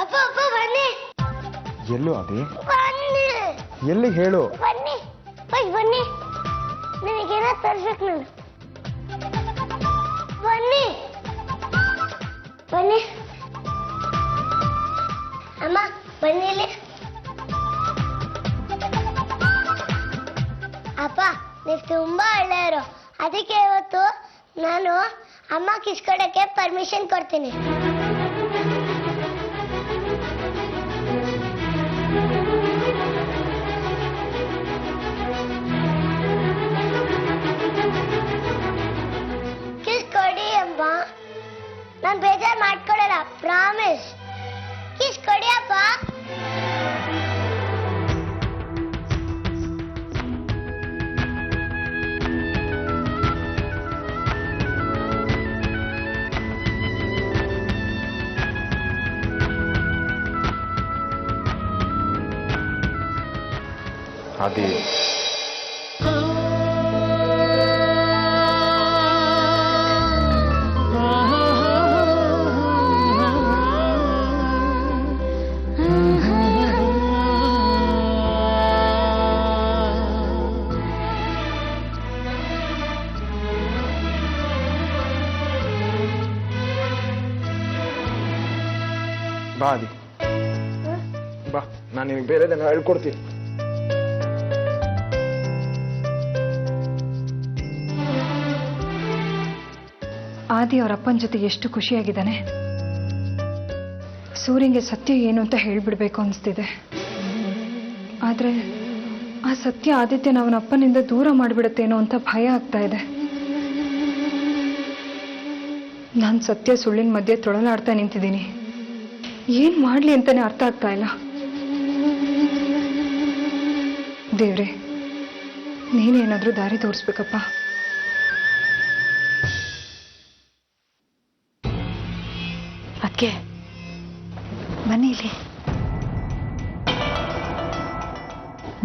ಅಪ್ಪ ಅಪ್ಪ ಬನ್ನಿ. ಎಲ್ಲೋ ಅದೇ ಬನ್ನಿ. ಎಲ್ಲಿ ಹೇಳು. ಬನ್ನಿ ಬನ್ನಿ, ನಿನಗೇನ ತರ್ಬೇಕು ನಾನು. ಬನ್ನಿ ಬನ್ನಿ ಅಮ್ಮ, ಬನ್ನಿ ಇಲ್ಲಿ. ಅಪ್ಪ ನೀವು ತುಂಬಾ ಒಳ್ಳೆಯವರು, ಅದಕ್ಕೆ ಇವತ್ತು ನಾನು ಅಮ್ಮ ಕಿಸ್ ಕೊಡಕ್ಕೆ ಪರ್ಮಿಷನ್ ಕೊಡ್ತೀನಿ. ಕಿಸ್ ಕೊಡಿ ಅಮ್ಮ, ನಾನು ಬೇಜಾರು ಮಾಡ್ಕೊಡಲ್ಲ, ಪ್ರಾಮಿಸ್. ಕಿಸ್ ಕೊಡಿ ಅಪ್ಪ. ಅದೇ ಬಾ ಅದಿ, ಬಾ, ನಾನು ನಿನಗೆ ಬೇರೆದನ್ನ ಹೇಳ್ಕೊಡ್ತೀನಿ. ಆದಿ ಅವ್ರ ಅಪ್ಪನ ಜೊತೆ ಎಷ್ಟು ಖುಷಿಯಾಗಿದ್ದಾನೆ. ಸೂರ್ಯಂಗೆ ಸತ್ಯ ಏನು ಅಂತ ಹೇಳ್ಬಿಡ್ಬೇಕು ಅನಿಸ್ತಿದೆ. ಆದ್ರೆ ಆ ಸತ್ಯ ಆದಿತ್ಯನ ಅವನ ಅಪ್ಪನಿಂದ ದೂರ ಮಾಡಿಬಿಡುತ್ತೇನೋ ಅಂತ ಭಯ ಆಗ್ತಾ ಇದೆ. ನಾನು ಸತ್ಯ ಸುಳ್ಳಿನ ಮಧ್ಯೆ ತೊಳಲಾಡ್ತಾ ನಿಂತಿದ್ದೀನಿ. ಏನ್ ಮಾಡ್ಲಿ ಅಂತಾನೆ ಅರ್ಥ ಆಗ್ತಾ ಇಲ್ಲ. ದೇವ್ರೆ, ನೀನೇನಾದ್ರೂ ದಾರಿ ತೋರಿಸ್ಬೇಕಪ್ಪ. ಅದಕ್ಕೆ ಬನ್ನಿ ಇಲ್ಲಿ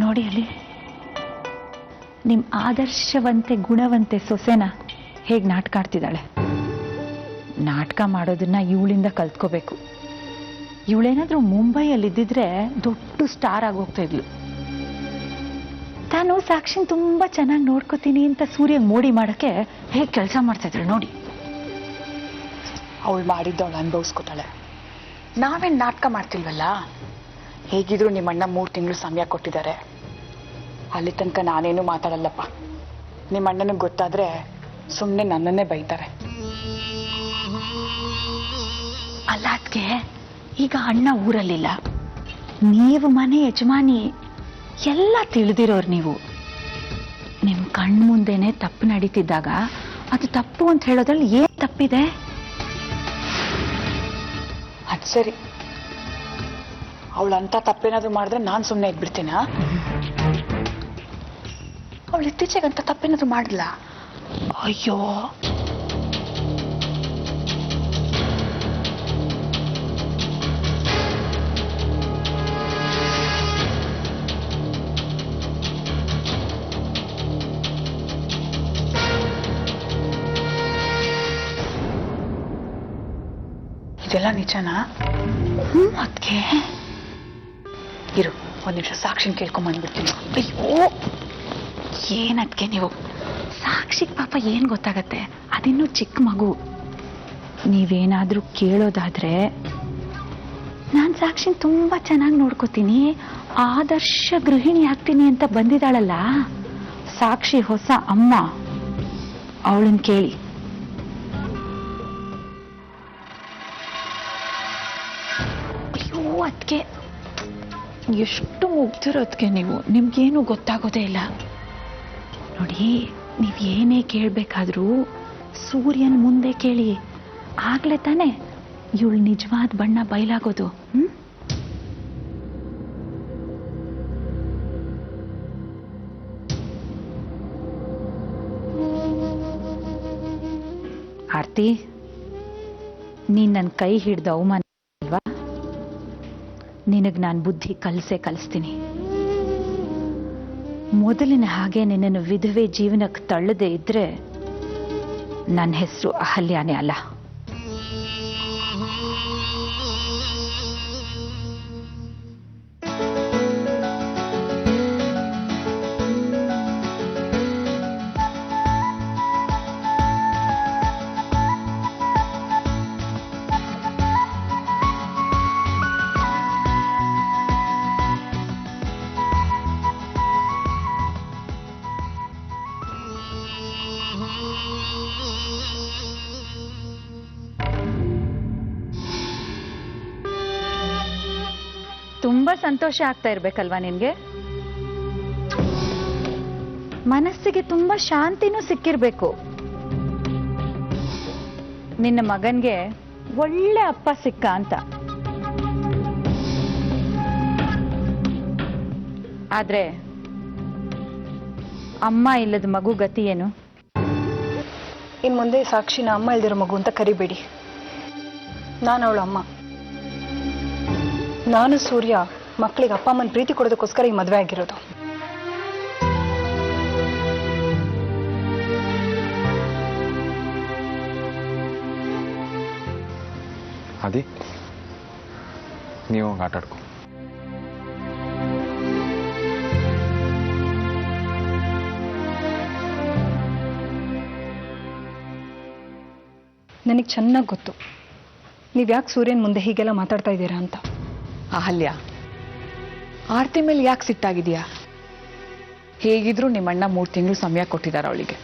ನೋಡಿ, ಅಲ್ಲಿ ನಿಮ್ಮ ಆದರ್ಶವಂತೆ ಗುಣವಂತೆ ಸೊಸೆನ ಹೇಗೆ ನಾಟಕ ಆಡ್ತಿದ್ದಾಳೆ. ನಾಟಕ ಮಾಡೋದನ್ನ ಇವಳಿಂದ ಕಲ್ತ್ಕೋಬೇಕು. ಇವಳೇನಾದ್ರೂ ಮುಂಬೈಯಲ್ಲಿದ್ದಿದ್ರೆ ದೊಡ್ಡ ಸ್ಟಾರ್ ಆಗೋಗ್ತಾ ಇದ್ಲು. ತಾನು ಸಾಕ್ಷಿನ ತುಂಬಾ ಚೆನ್ನಾಗಿ ನೋಡ್ಕೋತೀನಿ ಅಂತ ಸೂರ್ಯ ಮೋಡಿ ಮಾಡಕ್ಕೆ ಹೇಗೆ ಕೆಲಸ ಮಾಡ್ತಾ ಇದ್ದಾಳೆ ನೋಡಿ. ಅವಳು ಮಾಡಿದ್ದವಳು ಅನುಭವಿಸ್ಕೊತಾಳೆ. ನಾವೇನು ನಾಟಕ ಮಾಡ್ತಿಲ್ವಲ್ಲ. ಹೇಗಿದ್ರು ನಿಮ್ಮಣ್ಣ 3 ತಿಂಗಳು ಸಮಯ ಕೊಟ್ಟಿದ್ದಾರೆ. ಅಲ್ಲಿ ತನಕ ನಾನೇನು ಮಾತಾಡಲ್ಲಪ್ಪ. ನಿಮ್ಮಣ್ಣನಿಗೆ ಗೊತ್ತಾದ್ರೆ ಸುಮ್ಮನೆ ನನ್ನನ್ನೇ ಬೈತಾರೆ. ಅಲ್ಲ ಅದಕ್ಕೆ ಈಗ ಅಣ್ಣ ಊರಲ್ಲಿಲ್ಲ, ನೀವು ಮನೆ ಯಜಮಾನಿ, ಎಲ್ಲ ತಿಳಿದಿರೋರು ನೀವು. ನಿಮ್ಮ ಕಣ್ಣು ಮುಂದೆನೆ ತಪ್ಪು ನಡೀತಿದ್ದಾಗ ಅದು ತಪ್ಪು ಅಂತ ಹೇಳೋದ್ರಲ್ಲಿ ಏನ್ ತಪ್ಪಿದೆ? ಅದು ಸರಿ, ಅವಳಂತ ತಪ್ಪೇನಾದ್ರು ಮಾಡಿದ್ರೆ ನಾನು ಸುಮ್ಮನೆ ಇದ್ಬಿಡ್ತೀನ? ಅವಳು ಇತ್ತೀಚೆಗಂತ ತಪ್ಪೇನಾದ್ರು ಮಾಡಿಲ್ಲ. ಅಯ್ಯೋ, ಇದೆಲ್ಲ ನಿಜನಾ? ಅದಕ್ಕೆ ಇರು, ಒಂದ್ ನಿಮಿಷ ಸಾಕ್ಷಿನ ಕೇಳ್ಕೊಂಬಂದ್ಬಿಡ್ತೀನಿ. ಅಯ್ಯೋ, ಏನದ್ಕೆ ನೀವು ಸಾಕ್ಷಿಗೆ ಪಾಪ ಏನ್ ಗೊತ್ತಾಗತ್ತೆ, ಅದಿನ್ನೂ ಚಿಕ್ಕ ಮಗು. ನೀವೇನಾದ್ರೂ ಕೇಳೋದಾದ್ರೆ ನಾನು ಸಾಕ್ಷಿನ ತುಂಬಾ ಚೆನ್ನಾಗಿ ನೋಡ್ಕೋತೀನಿ, ಆದರ್ಶ ಗೃಹಿಣಿ ಆಗ್ತೀನಿ ಅಂತ ಬಂದಿದ್ದಾಳಲ್ಲ ಸಾಕ್ಷಿ, ಹೊಸ ಅಮ್ಮ, ಅವಳನ್ನ ಕೇಳಿ. ಅಯ್ಯೋ ಅದಕ್ಕೆ ಎಷ್ಟು ಮುಗ್ದಿರೋದಕ್ಕೆ ನೀವು, ನಿಮ್ಗೇನು ಗೊತ್ತಾಗೋದೇ ಇಲ್ಲ ನೋಡಿ. ನೀವು ಏನೇ ಕೇಳಬೇಕಾದ್ರೂ ಸೂರ್ಯನ ಮುಂದೆ ಕೇಳಿ, ಆಗ್ಲೇ ತಾನೆ ಇವಳು ನಿಜವಾದ ಬಣ್ಣ ಬಯಲಾಗೋದು. ಆರ್ತಿ, ನೀನ್ ನನ್ನ ಕೈ ಹಿಡ್ದು ಅವಮಾನ ಅಲ್ವಾ? ನಿನಗೆ ನಾನು ಬುದ್ಧಿ ಕಲಿಸ್ತೀನಿ. ಮೊದಲಿನ ಹಾಗೆ ನಿನ್ನನ್ನು ವಿಧವೆ ಜೀವನಕ್ಕೆ ತಳ್ಳದೆ ಇದ್ರೆ ನನ್ನ ಹೆಸರು ಅಹಲ್ಯಾನೇ ಅಲ್ಲ. ತುಂಬಾ ಸಂತೋಷ ಆಗ್ತಾ ಇರ್ಬೇಕಲ್ವಾ ನಿನ್ಗೆ? ಮನಸ್ಸಿಗೆ ತುಂಬಾ ಶಾಂತಿನೂ ಸಿಕ್ಕಿರ್ಬೇಕು. ನಿನ್ನ ಮಗನ್ಗೆ ಒಳ್ಳೆ ಅಪ್ಪ ಸಿಕ್ಕ ಅಂತ. ಆದ್ರೆ ಅಮ್ಮ ಇಲ್ಲದ ಮಗು ಗತಿ ಏನು? ಇನ್ ಮುಂದೆ ಸಾಕ್ಷಿನ ಅಮ್ಮ ಇಲ್ದಿರೋ ಮಗು ಅಂತ ಕರಿಬೇಡಿ. ನಾನು ಅವಳ ಅಮ್ಮ. ನಾನು ಸೂರ್ಯ ಮಕ್ಕಳಿಗೆ ಅಪ್ಪ ಅಮ್ಮನ ಪ್ರೀತಿ ಕೊಡೋದಕ್ಕೋಸ್ಕರ ಈ ಮದುವೆ ಆಗಿರೋದು. ಆದಿ, ನೀವು ಆಟ ಆಡ್ಕೊ. ನನಗೆ ಚೆನ್ನಾಗಿ ಗೊತ್ತು ನೀವು ಯಾಕೆ ಸೂರ್ಯನ ಮುಂದೆ ಹೀಗೆಲ್ಲ ಮಾತಾಡ್ತಾ ಇದ್ದೀರಾ ಅಂತ. ಅಹಲ್ಯ, ಆರ್ತಿ ಮೇಲೆ ಯಾಕೆ ಸಿಟ್ಟಾಗಿದೆಯಾ? ಹೇಗಿದ್ರು ನಿಮ್ಮಣ್ಣ 3 ತಿಂಗಳು ಸಮಯ ಕೊಟ್ಟಿದ್ದಾರೆ ಅವಳಿಗೆ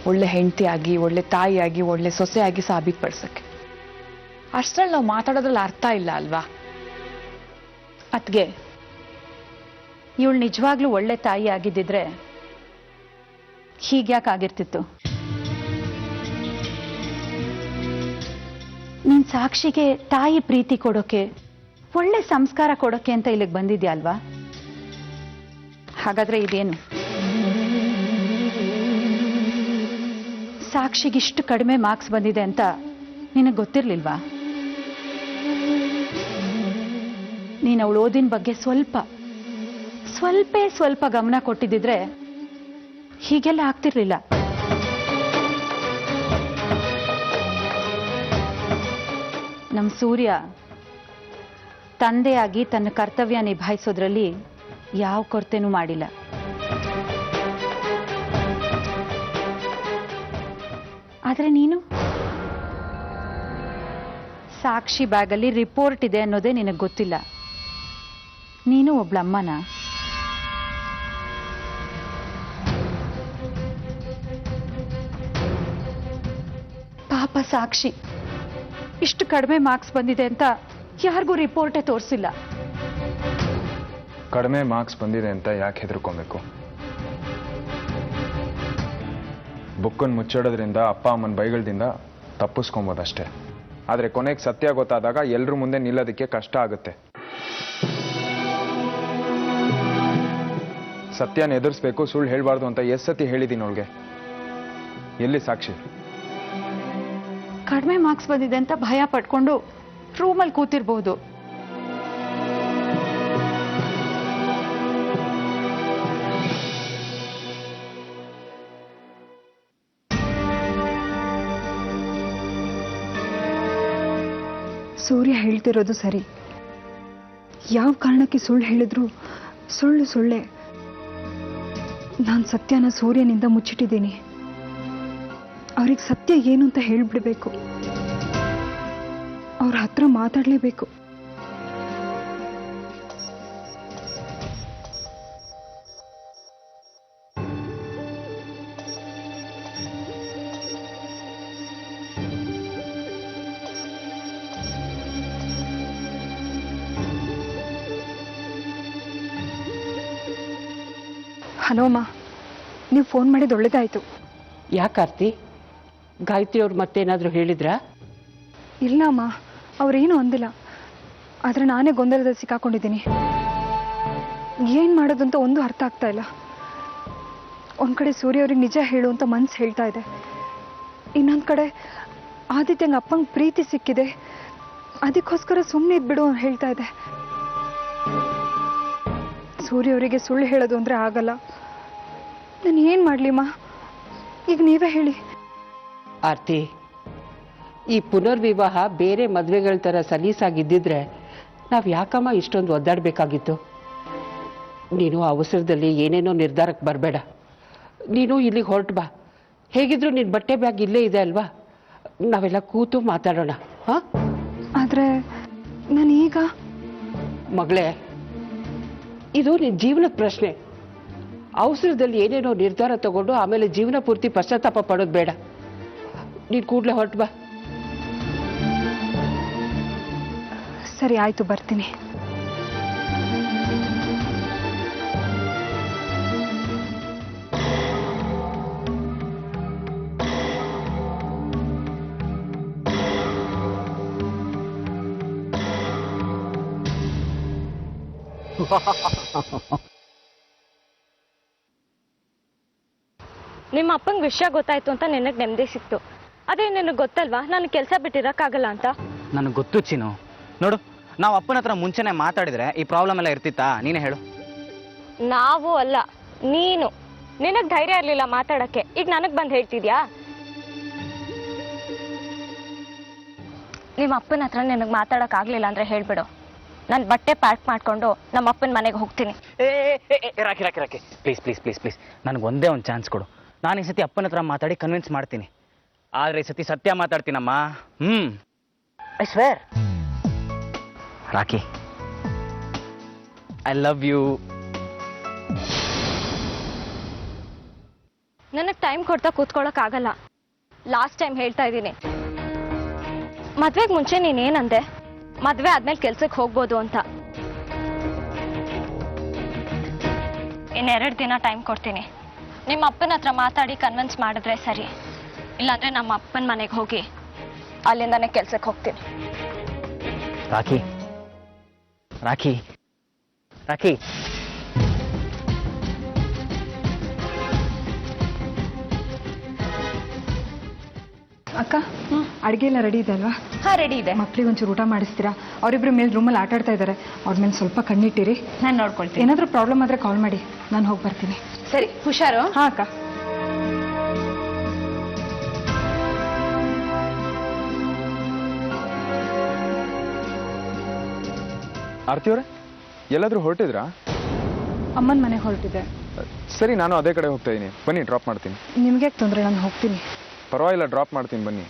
ಒಳ್ಳೆ ಹೆಂಡತಿಯಾಗಿ, ಒಳ್ಳೆ ತಾಯಿಯಾಗಿ, ಒಳ್ಳೆ ಸೊಸೆಯಾಗಿ ಸಾಬೀತುಪಡಿಸಕ್ಕೆ. ಅಷ್ಟರಲ್ಲಿ ನಾವು ಮಾತಾಡೋದ್ರಲ್ಲಿ ಅರ್ಥ ಇಲ್ಲ ಅಲ್ವಾ? ಅತ್ಗೆ, ಇವಳು ನಿಜವಾಗ್ಲೂ ಒಳ್ಳೆ ತಾಯಿ ಆಗಿದ್ದಿದ್ರೆ ಹೀಗ್ಯಾಕಾಗಿರ್ತಿತ್ತು? ನೀನ್ ಸಾಕ್ಷಿಗೆ ತಾಯಿ ಪ್ರೀತಿ ಕೊಡೋಕೆ, ಒಳ್ಳೆ ಸಂಸ್ಕಾರ ಕೊಡೋಕೆ ಅಂತ ಇಲ್ಲಿಗೆ ಬಂದಿದ್ಯಾ ಅಲ್ವಾ? ಹಾಗಾದ್ರೆ ಇದೇನು? ಸಾಕ್ಷಿಗಿಷ್ಟು ಕಡಿಮೆ ಮಾರ್ಕ್ಸ್ ಬಂದಿದೆ ಅಂತ ನಿನಗೆ ಗೊತ್ತಿರ್ಲಿಲ್ವಾ? ನೀನು ಅವಳು ಓದಿನ ಬಗ್ಗೆ ಸ್ವಲ್ಪ ಗಮನ ಕೊಟ್ಟಿದ್ದಿದ್ರೆ ಹೀಗೆಲ್ಲ ಆಗ್ತಿರ್ಲಿಲ್ಲ. ನಮ್ಮ ಸೂರ್ಯ ತಂದೆಯಾಗಿ ತನ್ನ ಕರ್ತವ್ಯ ನಿಭಾಯಿಸೋದ್ರಲ್ಲಿ ಯಾವ ಕೊರತೆನೂ ಮಾಡಿಲ್ಲ. ಆದ್ರೆ ನೀನು ಸಾಕ್ಷಿ ಬ್ಯಾಗಲ್ಲಿ ರಿಪೋರ್ಟ್ ಇದೆ ಅನ್ನೋದೇ ನಿನಗೆ ಗೊತ್ತಿಲ್ಲ. ನೀನು ಒಬ್ಳಮ್ಮನ. ಪಾಪ ಸಾಕ್ಷಿ ಇಷ್ಟು ಕಡಿಮೆ ಮಾರ್ಕ್ಸ್ ಬಂದಿದೆ ಅಂತ ಯಾರಿಗೂ ರಿಪೋರ್ಟೇ ತೋರಿಸಿಲ್ಲ. ಕಡಿಮೆ ಮಾರ್ಕ್ಸ್ ಬಂದಿದೆ ಅಂತ ಯಾಕೆ ಹೆದರ್ಕೊಬೇಕು? ಬುಕ್ಕನ್ನು ಮುಚ್ಚಿಡೋದ್ರಿಂದ ಅಪ್ಪ ಅಮ್ಮನ ಬೈಗಳದಿಂದ ತಪ್ಪಿಸ್ಕೊಬೋದಷ್ಟೇ. ಆದರೆ ಕೊನೆಗೆ ಸತ್ಯ ಗೊತ್ತಾದಾಗ ಎಲ್ಲರ ಮುಂದೆ ನಿಲ್ಲೋದಕ್ಕೆ ಕಷ್ಟ ಆಗುತ್ತೆ. ಸತ್ಯನ ಎದುರಿಸ್ಬೇಕು, ಸುಳ್ಳು ಹೇಳಬಾರ್ದು ಅಂತ ಎಷ್ಟು ಸತಿ ಹೇಳಿದ್ದೀನಿ ಅವಳಿಗೆ. ಎಲ್ಲಿ ಸಾಕ್ಷಿ? ಕಡಿಮೆ ಮಾರ್ಕ್ಸ್ ಬಂದಿದೆ ಅಂತ ಭಯ ಪಟ್ಕೊಂಡು ರೂಮಲ್ಲಿ ಕೂತಿರ್ಬೋದು. ಸೂರ್ಯ ಹೇಳ್ತಿರೋದು ಸರಿ. ಯಾವ ಕಾರಣಕ್ಕೆ ಸುಳ್ಳು ಹೇಳಿದ್ರು ಸುಳ್ಳೆ. ನಾನು ಸತ್ಯನ ಸೂರ್ಯನಿಂದ ಮುಚ್ಚಿಟ್ಟಿದ್ದೀನಿ. ಅವ್ರಿಗೆ ಸತ್ಯ ಏನು ಅಂತ ಹೇಳ್ಬಿಡ್ಬೇಕು. ಅವ್ರ ಹತ್ರ ಮಾತಾಡಲೇಬೇಕು. ಹಲೋ ಅಮ್ಮ, ನೀವು ಫೋನ್ ಮಾಡಿದ್ದು ಒಳ್ಳೇದಾಯ್ತು. ಯಾಕಾರ್ತಿ, ಗಾಯತ್ರಿ ಅವ್ರು ಮತ್ತೇನಾದರೂ ಹೇಳಿದ್ರಾ? ಇಲ್ಲ ಅಮ್ಮ, ಅವ್ರೇನು ಅಂದಿಲ್ಲ. ಆದರೆ ನಾನೇ ಗೊಂದಲದಲ್ಲಿ ಸಿಕ್ಕಾಕೊಂಡಿದ್ದೀನಿ. ಏನು ಮಾಡೋದು ಅಂತ ಒಂದು ಅರ್ಥ ಆಗ್ತಾ ಇಲ್ಲ. ಒಂದು ಕಡೆ ಸೂರ್ಯ ಅವ್ರಿಗೆ ನಿಜ ಹೇಳು ಅಂತ ಮನ್ಸು ಹೇಳ್ತಾ ಇದೆ. ಇನ್ನೊಂದು ಕಡೆ ಆದಿತ್ಯಂಗೆ ಅಪ್ಪಂಗೆ ಪ್ರೀತಿ ಸಿಕ್ಕಿದೆ, ಅದಕ್ಕೋಸ್ಕರ ಸುಮ್ಮನೆ ಇದ್ಬಿಡು ಅಂತ ಹೇಳ್ತಾ ಇದೆ. ಸೂರ್ಯ ಅವರಿಗೆ ಸುಳ್ಳು ಹೇಳೋದು ಅಂದರೆ ಆಗಲ್ಲ. ನಾನು ಏನು ಮಾಡಲಿಮ್ಮ? ಈಗ ನೀವೇ ಹೇಳಿ. ಆರ್ತಿ, ಈ ಪುನರ್ವಿವಾಹ ಬೇರೆ ಮದುವೆಗಳ ಥರ ಸಲೀಸಾಗಿದ್ದಿದ್ರೆ ನಾವು ಯಾಕಮ್ಮ ಇಷ್ಟೊಂದು ಒದ್ದಾಡಬೇಕಾಗಿತ್ತು? ನೀನು ಅವಸರದಲ್ಲಿ ಏನೇನೋ ನಿರ್ಧಾರಕ್ಕೆ ಬರಬೇಡ. ನೀನು ಇಲ್ಲಿಗೆ ಹೊರಟು ಬಾ. ಹೇಗಿದ್ರು ನಿನ್ನ ಬಟ್ಟೆ ಬ್ಯಾಗ್ ಇಲ್ಲೇ ಇದೆ ಅಲ್ವಾ? ನಾವೆಲ್ಲ ಕೂತು ಮಾತಾಡೋಣ. ಹಾಂ? ಆದರೆ ನಾನು ಈಗ ಮಗಳೇ, ಇದು ನಿನ್ನ ಜೀವನದ ಪ್ರಶ್ನೆ. ಅವಸರದಲ್ಲಿ ಏನೇನೋ ನಿರ್ಧಾರ ತಗೊಂಡು ಆಮೇಲೆ ಜೀವನ ಪೂರ್ತಿ ಪಶ್ಚಾತ್ತಾಪ ಪಡೋದು ಬೇಡ. ನೀನು ಕೂಡಲೇ ಹೊರಟು ಬಾ. ಸರಿ ಆಯಿತು, ಬರ್ತೀನಿ. ನಿಮ್ಮ ಅಪ್ಪಂಗೆ ವಿಷಯ ಗೊತ್ತಾಯ್ತು ಅಂತ ನಿನಗೆ ನೆಮ್ಮದಿ ಸಿಕ್ತು. ಅದೇ ನಿನಗೆ ಗೊತ್ತಲ್ವಾ ನಾನು ಕೆಲಸ ಬಿಟ್ಟಿರೋಕ್ಕಾಗಲ್ಲ ಅಂತ. ನನಗೆ ಗೊತ್ತು ಚಿನ್ನು. ನೋಡು, ನಾವು ಅಪ್ಪನ ಹತ್ರ ಮುಂಚೆನೆ ಮಾತಾಡಿದ್ರೆ ಈ ಪ್ರಾಬ್ಲಮ್ ಎಲ್ಲ ಇರ್ತಿತ್ತಾ? ನೀನೇ ಹೇಳು. ನಾವು ಅಲ್ಲ, ನೀನು. ನಿನಗೆ ಧೈರ್ಯ ಇರಲಿಲ್ಲ ಮಾತಾಡೋಕ್ಕೆ, ಈಗ ನನಗೆ ಬಂದು ಹೇಳ್ತಿದ್ಯಾ? ನಿಮ್ಮ ಅಪ್ಪನ ಹತ್ರ ನಿನಗೆ ಮಾತಾಡೋಕ್ಕಾಗಲಿಲ್ಲ ಅಂದರೆ ಹೇಳ್ಬಿಡು. ನಾನು ಬಟ್ಟೆ ಪ್ಯಾಕ್ ಮಾಡಿಕೊಂಡು ನಮ್ಮ ಅಪ್ಪನ ಮನೆಗೆ ಹೋಗ್ತೀನಿ. Rocky Rocky Rocky, please please please please, ನನಗೆ ಒಂದೇ ಒಂದು ಚಾನ್ಸ್ ಕೊಡು. ನಾನು ಈ ಸತಿ ಅಪ್ಪನ ಹತ್ರ ಮಾತಾಡಿ ಕನ್ವಿನ್ಸ್ ಮಾಡ್ತೀನಿ. ಆದರೆ ಈ ಸತಿ ಸತ್ಯ ಮಾತಾಡ್ತೀನಮ್ಮ. I swear. Rocky, I love you. ನನಗೆ ಟೈಮ್ ಕೊಡ್ತಾ ಕೂತ್ಕೊಳ್ಳೋಕ್ಕಾಗಲ್ಲ. ಲಾಸ್ಟ್ ಟೈಮ್ ಹೇಳ್ತಾ ಇದ್ದೀನಿ, ಮದುವೆಗೆ ಮುಂಚೆ ನೀನೇನಂದೆ? ಮದುವೆ ಆದ್ಮೇಲೆ ಕೆಲ್ಸಕ್ಕೆ ಹೋಗ್ಬೋದು ಅಂತ. ಇನ್ನೆರಡು ದಿನ ಟೈಮ್ ಕೊಡ್ತೀನಿ. ನಿಮ್ಮ ಅಪ್ಪನ ಹತ್ರ ಮಾತಾಡಿ ಕನ್ವಿನ್ಸ್ ಮಾಡಿದ್ರೆ ಸರಿ, ಇಲ್ಲಾಂದ್ರೆ ನಮ್ಮ ಅಪ್ಪನ ಮನೆಗೆ ಹೋಗಿ ಅಲ್ಲಿಂದಾನೆ ಕೆಲ್ಸಕ್ಕೆ ಹೋಗ್ತೀನಿ. ರಾಕಿ ರಾಕಿ ರಾಕಿ, ಅಕ್ಕ, ಅಡುಗೆ ಎಲ್ಲ ರೆಡಿ ಇದೆ ಅಲ್ವಾ? ಹಾಂ, ರೆಡಿ ಇದೆ. ಮಕ್ಳಿಗೆ ಒಂಚೂರು ಊಟ ಮಾಡಿಸ್ತೀರಾ? ಅವರಿಬ್ರು ಮೇಲೆ ರೂಮಲ್ಲಿ ಆಟ ಆಡ್ತಾ ಇದ್ದಾರೆ. ಅವ್ರ ಮೇಲೆ ಸ್ವಲ್ಪ ಕಣ್ಣಿಟ್ಟಿರಿ. ನಾನು ನೋಡ್ಕೊಳ್ತೀನಿ. ಏನಾದರೂ ಪ್ರಾಬ್ಲಮ್ ಆದರೆ ಕಾಲ್ ಮಾಡಿ, ನಾನು ಹೋಗಿ ಬರ್ತೀನಿ. ಸರಿ, ಹುಷಾರು. ಹಾಂ ಅಕ್ಕ. ಆರತಿ ಅವರೇ, ಎಲ್ಲಾದರೂ ಹೊರಟಿದ್ರಾ? ಅಮ್ಮನ ಮನೆಗೆ ಹೊರಟಿದೆ. ಸರಿ, ನಾನು ಅದೇ ಕಡೆ ಹೋಗ್ತಾ ಇದ್ದೀನಿ. ಬನ್ನಿ, ಡ್ರಾಪ್ ಮಾಡ್ತೀನಿ. ನಿಮ್ಗೆ ತೊಂದರೆ, ನಾನು ಹೋಗ್ತೀನಿ. ಪರವಾಗಿಲ್ಲ, ಡ್ರಾಪ್ ಮಾಡ್ತೀನಿ, ಬನ್ನಿ.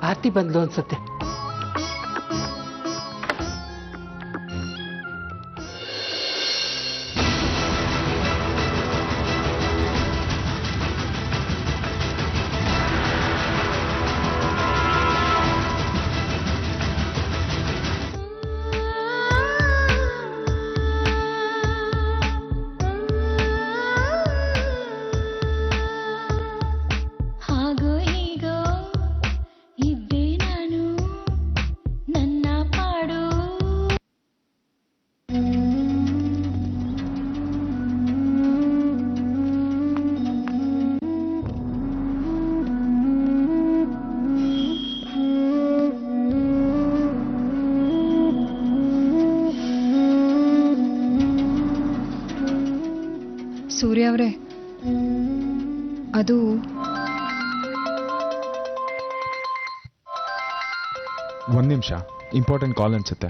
ಆರ್ತಿ ಬಂದ್ಲು ಅನ್ಸುತ್ತೆ. ಹಾಗೋ ಹೀಗೋ ಇದ್ದೆ ನಾನು, ನನ್ನ ಪಾಡು. ಸೂರ್ಯ ಅವರೇ, ಅದು ಒಂದು ನಿಮಿಷ, ಇಂಪಾರ್ಟೆಂಟ್ ಕಾಲ್ ಅನ್ಸುತ್ತೆ.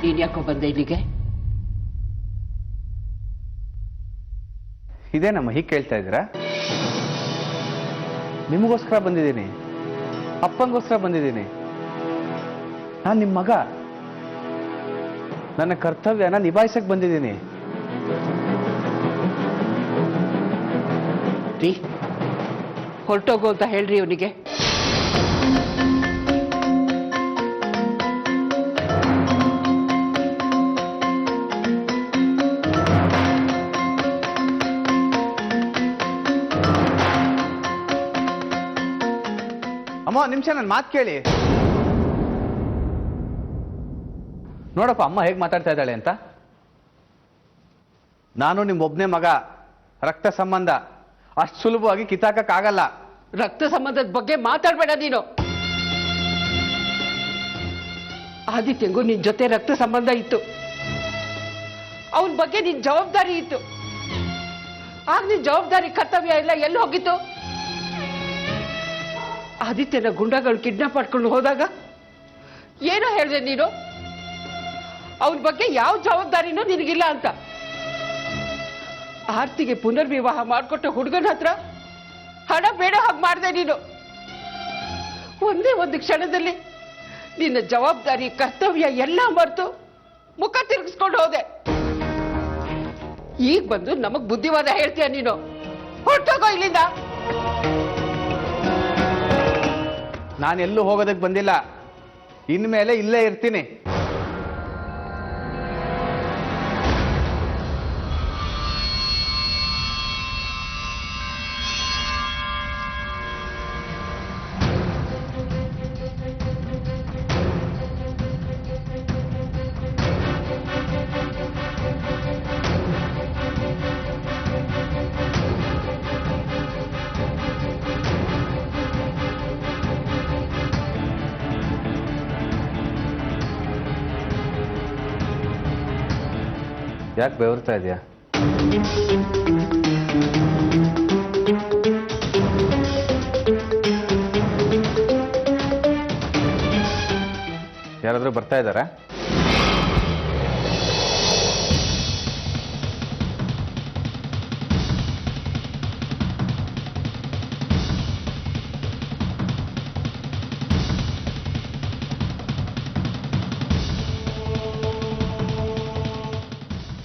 ನೀನು ಯಾಕೋ ಬಂದೆ ಇಲ್ಲಿಗೆ? ಇದೇನಮ್ಮ ಹೀಗೆ ಕೇಳ್ತಾ ಇದ್ದೀರಾ? ನಿಮಗೋಸ್ಕರ ಬಂದಿದ್ದೀನಿ, ಅಪ್ಪಂಗೋಸ್ಕರ ಬಂದಿದ್ದೀನಿ. ನಾನು ನಿಮ್ಮ ಮಗ, ನನ್ನ ಕರ್ತವ್ಯನ ನಿಭಾಯಿಸಕ್ಕೆ ಬಂದಿದ್ದೀನಿ. ಹೊರಟೋಗು ಅಂತ ಹೇಳ್ರಿ ಅವನಿಗೆ. ಅಮ್ಮ ನಿಮಿಷ ನನ್ನ ಮಾತು ಕೇಳಿ. ನೋಡಪ್ಪ ಅಮ್ಮ ಹೇಗೆ ಮಾತಾಡ್ತಾ ಇದ್ದಾಳೆ ಅಂತ. ನಾನು ನಿಮ್ಮೊಬ್ಬನೇ ಮಗ, ರಕ್ತ ಸಂಬಂಧ, ಅಷ್ಟು ಸುಲಭವಾಗಿ ಕಿತ್ತಾಕಕ್ಕಾಗಲ್ಲ. ರಕ್ತ ಸಂಬಂಧದ ಬಗ್ಗೆ ಮಾತಾಡಬೇಡ ನೀನು. ಆದಿತ್ಯಂಗೂ ನಿನ್ ಜೊತೆ ರಕ್ತ ಸಂಬಂಧ ಇತ್ತು, ಅವನ ಬಗ್ಗೆ ನಿನ್ ಜವಾಬ್ದಾರಿ ಇತ್ತು. ಆಗ ನಿನ್ ಜವಾಬ್ದಾರಿ ಕರ್ತವ್ಯ ಎಲ್ಲ ಎಲ್ಲಿ ಹೋಗಿತ್ತು? ಆದಿತ್ಯನ ಗುಂಡಗಳು ಕಿಡ್ನಾಪ್ ಮಾಡ್ಕೊಂಡು ಹೋದಾಗ ಏನೋ ಹೇಳಿದೆ ನೀನು, ಅವನ ಬಗ್ಗೆ ಯಾವ ಜವಾಬ್ದಾರಿನೂ ನಿನಗಿಲ್ಲ ಅಂತ. ಆರ್ತಿಗೆ ಪುನರ್ವಿವಾಹ ಮಾಡಿಕೊಟ್ಟ ಹುಡುಗನ ಹತ್ರ ಹಣ ಬೇಡ ಹಾಗೆ ಮಾಡಿದೆ ನೀನು. ಒಂದೇ ಒಂದು ಕ್ಷಣದಲ್ಲಿ ನಿನ್ನ ಜವಾಬ್ದಾರಿ ಕರ್ತವ್ಯ ಎಲ್ಲ ಮರೆತು ಮುಖ ತಿರುಗಿಸ್ಕೊಂಡು ಹೋದೆ. ಈಗ ಬಂದು ನಮಗ್ ಬುದ್ಧಿವಾದ ಹೇಳ್ತೀಯ ನೀನು? ಹೊರಟೋಗೋ ಇಲ್ಲಿಂದ. ನಾನೆಲ್ಲೂ ಹೋಗೋದಕ್ಕೆ ಬಂದಿಲ್ಲ, ಇನ್ಮೇಲೆ ಇಲ್ಲೇ ಇರ್ತೀನಿ. ಯಾಕೆ ಬೆವರ್ತಾ ಇದೆಯಾ? ಯಾರಾದ್ರೂ ಬರ್ತಾ ಇದ್ದಾರಾ?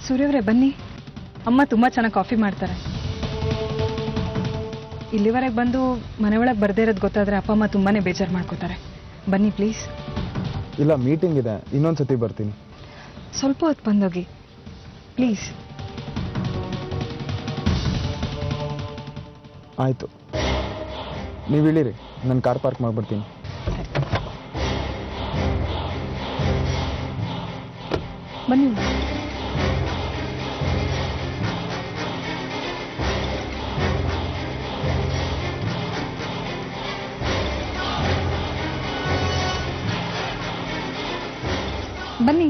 ಸೂರ್ಯವ್ರೆ ಬನ್ನಿ, ಅಮ್ಮ ತುಂಬ ಚೆನ್ನಾಗಿ ಕಾಫಿ ಮಾಡ್ತಾರೆ. ಇಲ್ಲಿವರೆಗೆ ಬಂದು ಮನೆ ಒಳಗೆ ಬರ್ದೇ ಇರೋದು ಗೊತ್ತಾದರೆ ಅಪ್ಪ ಅಮ್ಮ ತುಂಬಾ ಬೇಜಾರು ಮಾಡ್ಕೋತಾರೆ. ಬನ್ನಿ ಪ್ಲೀಸ್. ಇಲ್ಲ, ಮೀಟಿಂಗ್ ಇದೆ, ಇನ್ನೊಂದ್ಸತಿ ಬರ್ತೀನಿ. ಸ್ವಲ್ಪ ಹೊತ್ತು ಬಂದೋಗಿ ಪ್ಲೀಸ್. ಆಯಿತು, ನೀವು ಇಳೀರಿ, ನಾನು ಕಾರ್ ಪಾರ್ಕ್ ಮಾಡಿಬಿಡ್ತೀನಿ. ಬನ್ನಿ. ಬನ್ನಿ.